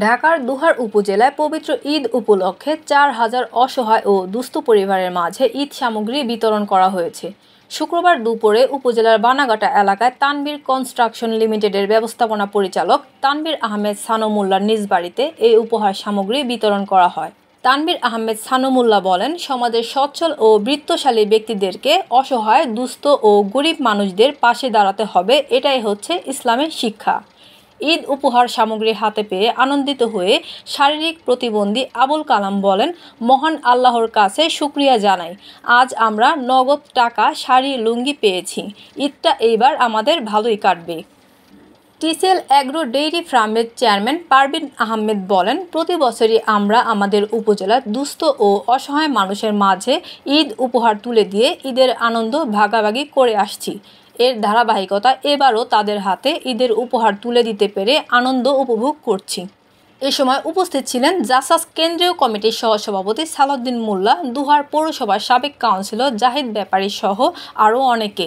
ঢাকার দুহার উপজেলায় পবিত্র ঈদ উপলক্ষে ৪,০০০ অসহায় ও দুস্থ পরিবারের মাঝে ঈদ সামগ্রী বিতরণ করা হয়েছে। শুক্রবার দুপুরে উপজেলার বানাগাটা এলাকায় তানভীর কনস্ট্রাকশন লিমিটেডের ব্যবস্থাপনা পরিচালক তানভীর আহমেদ সানুমুল্লার নিজ বাড়িতে এই উপহার সামগ্রী বিতরণ করা হয়। তানভীর আহমেদ সানুমুল্লাহ বলেন, সমাজের সচ্ছল ও বৃত্তশালী ব্যক্তিদেরকে অসহায়, দুস্থ ও গরিব মানুষদের পাশে দাঁড়াতে হবে, এটাই হচ্ছে ইসলামের শিক্ষা। ঈদ উপহার সামগ্রী হাতে পেয়ে আনন্দিত হয়ে শারীরিক প্রতিবন্ধী আবুল কালাম বলেন, মহান আল্লাহর কাছে শুকরিয়া জানাই, আজ আমরা নগদ টাকা, শাড়ি, লুঙ্গি পেয়েছি। ঈদটা এইবার আমাদের ভালোই কাটবে। টিসেল অ্যাগ্রো ডেইরি ফার্মের চেয়ারম্যান পারভিন আহমেদ বলেন, প্রতি বছরই আমরা আমাদের উপজেলার দুস্থ ও অসহায় মানুষের মাঝে ঈদ উপহার তুলে দিয়ে ঈদের আনন্দ ভাগাভাগি করে আসছি। এর ধারাবাহিকতা এবারও তাদের হাতে ঈদের উপহার তুলে দিতে পেরে আনন্দ উপভোগ করছি। এ সময় উপস্থিত ছিলেন জাসাস কেন্দ্রীয় কমিটির সহসভাপতি সালাউদ্দিন মোল্লা, দুহার পৌরসভার সাবেক কাউন্সিলর জাহিদ ব্যাপারী সহ আরও অনেকে।